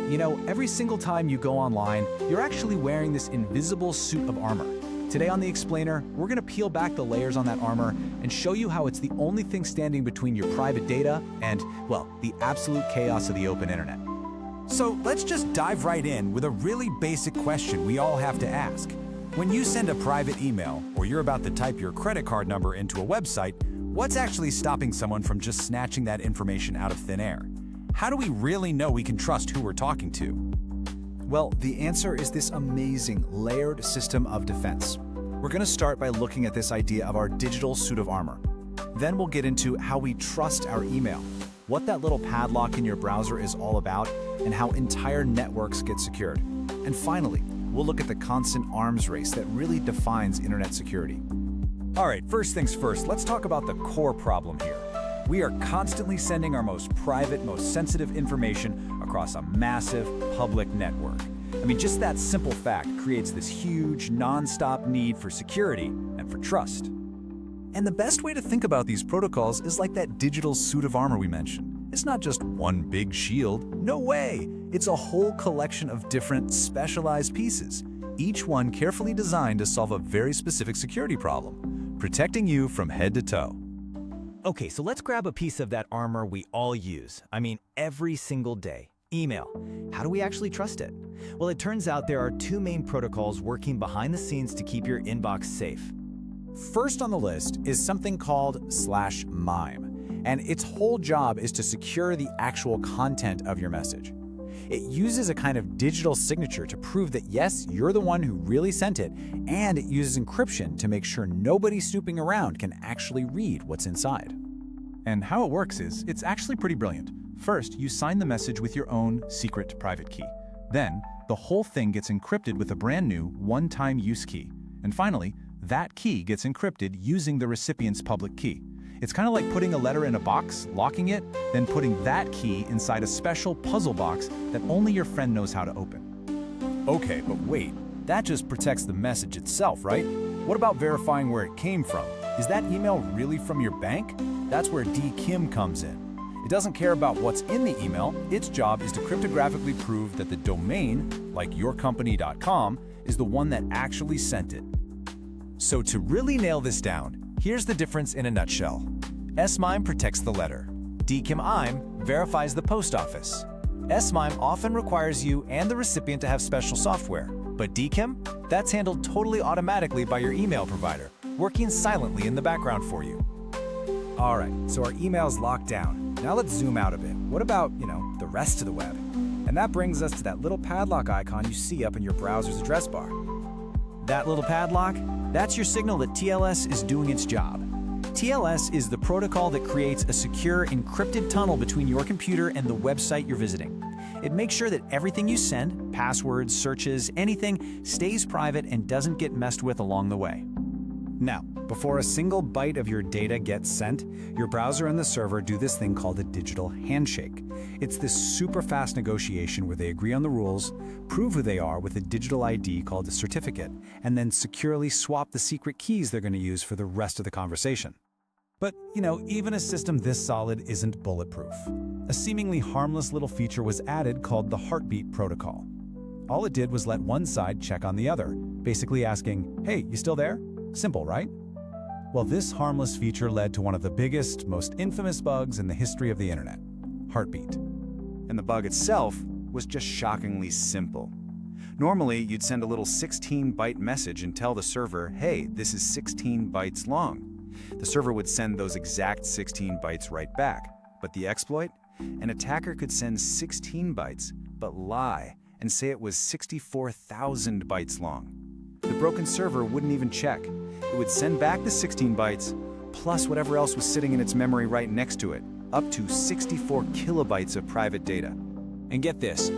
You know, every single time you go online, you're actually wearing this invisible suit of armor. Today on The Explainer, we're going to peel back the layers on that armor and show you how it's the only thing standing between your private data and, well, the absolute chaos of the open internet. So let's just dive right in with a really basic question we all have to ask. When you send a private email or you're about to type your credit card number into a website, what's actually stopping someone from just snatching that information out of thin air? How do we really know we can trust who we're talking to? Well, the answer is this amazing layered system of defense. We're going to start by looking at this idea of our digital suit of armor. Then we'll get into how we trust our email, what that little padlock in your browser is all about, and how entire networks get secured. And finally, we'll look at the constant arms race that really defines internet security. All right, first things first, let's talk about the core problem here. We are constantly sending our most private, most sensitive information across a massive public network. I mean, just that simple fact creates this huge, non-stop need for security and for trust. And the best way to think about these protocols is like that digital suit of armor we mentioned. It's not just one big shield. No way! It's a whole collection of different specialized pieces, each one carefully designed to solve a very specific security problem, protecting you from head to toe. Okay, so let's grab a piece of that armor we all use. I mean, every single day. Email. How do we actually trust it? Well, it turns out there are two main protocols working behind the scenes to keep your inbox safe. First on the list is something called /MIME, and its whole job is to secure the actual content of your message. It uses a kind of digital signature to prove that yes, you're the one who really sent it, and it uses encryption to make sure nobody snooping around can actually read what's inside. And how it works is, it's actually pretty brilliant. First, you sign the message with your own secret private key. Then, the whole thing gets encrypted with a brand new one-time use key. And finally, that key gets encrypted using the recipient's public key. It's kind of like putting a letter in a box, locking it, then putting that key inside a special puzzle box that only your friend knows how to open. Okay, but wait, that just protects the message itself, right? What about verifying where it came from? Is that email really from your bank? That's where DKIM comes in. It doesn't care about what's in the email. Its job is to cryptographically prove that the domain, like yourcompany.com, is the one that actually sent it. So to really nail this down, here's the difference in a nutshell. S/MIME protects the letter. DKIM verifies the post office. S/MIME often requires you and the recipient to have special software, but DKIM, that's handled totally automatically by your email provider, working silently in the background for you. All right, so our email's locked down. Now let's zoom out a bit. What about, the rest of the web? And that brings us to that little padlock icon you see up in your browser's address bar. That little padlock? That's your signal that TLS is doing its job. TLS is the protocol that creates a secure, encrypted tunnel between your computer and the website you're visiting. It makes sure that everything you send, passwords, searches, anything, stays private and doesn't get messed with along the way. Now, before a single byte of your data gets sent, your browser and the server do this thing called a digital handshake. It's this super fast negotiation where they agree on the rules, prove who they are with a digital ID called a certificate, and then securely swap the secret keys they're going to use for the rest of the conversation. But, even a system this solid isn't bulletproof. A seemingly harmless little feature was added called the heartbeat protocol. All it did was let one side check on the other, basically asking, "Hey, you still there?" Simple, right? Well, this harmless feature led to one of the biggest, most infamous bugs in the history of the internet: heartbeat. And the bug itself was just shockingly simple. Normally, you'd send a little 16-byte message and tell the server, hey, this is 16 bytes long. The server would send those exact 16 bytes right back. But the exploit? An attacker could send 16 bytes, but lie and say it was 64,000 bytes long. The broken server wouldn't even check. It would send back the 16 bytes, plus whatever else was sitting in its memory right next to it, up to 64 kilobytes of private data. And get this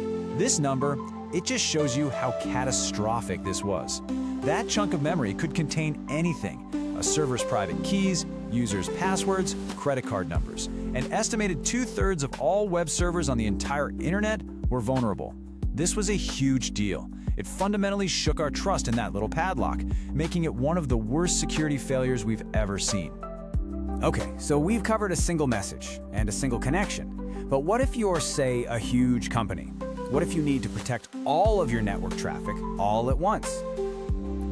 number, it just shows you how catastrophic this was. That chunk of memory could contain anything: a server's private keys, users' passwords, credit card numbers. An estimated 2/3 of all web servers on the entire internet were vulnerable. This was a huge deal. It fundamentally shook our trust in that little padlock, making it one of the worst security failures we've ever seen. Okay, so we've covered a single message and a single connection. But what if you're, say, a huge company? What if you need to protect all of your network traffic all at once?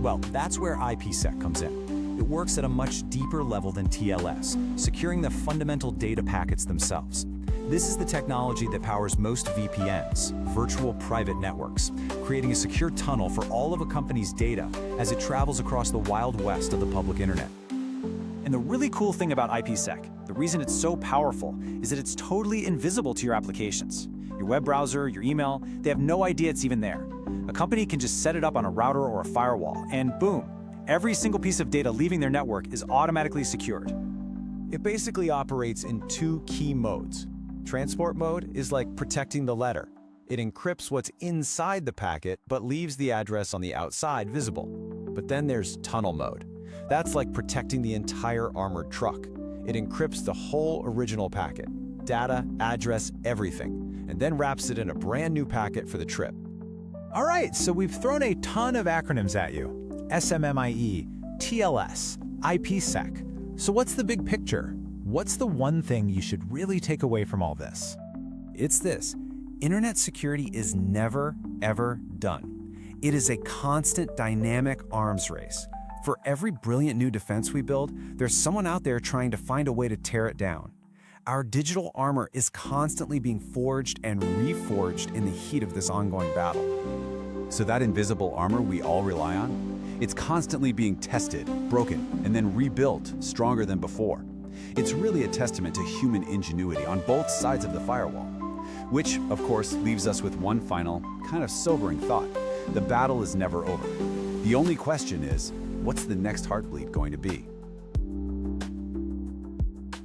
Well, that's where IPsec comes in. It works at a much deeper level than TLS, securing the fundamental data packets themselves. This is the technology that powers most VPNs, virtual private networks, creating a secure tunnel for all of a company's data as it travels across the wild west of the public internet. And the really cool thing about IPsec, the reason it's so powerful, is that it's totally invisible to your applications. Your web browser, your email, they have no idea it's even there. A company can just set it up on a router or a firewall, and boom, every single piece of data leaving their network is automatically secured. It basically operates in two key modes. Transport mode is like protecting the letter. It encrypts what's inside the packet, but leaves the address on the outside visible. But then there's tunnel mode. That's like protecting the entire armored truck. It encrypts the whole original packet, data, address, everything, and then wraps it in a brand new packet for the trip. All right, so we've thrown a ton of acronyms at you. SMMIE, TLS, IPsec. So what's the big picture? What's the one thing you should really take away from all this? It's this: internet security is never, ever done. It is a constant dynamic arms race. For every brilliant new defense we build, there's someone out there trying to find a way to tear it down. Our digital armor is constantly being forged and reforged in the heat of this ongoing battle. So that invisible armor we all rely on, it's constantly being tested, broken, and then rebuilt stronger than before. It's really a testament to human ingenuity on both sides of the firewall. Which, of course, leaves us with one final, kind of sobering thought. The battle is never over. The only question is, what's the next heartbleed going to be?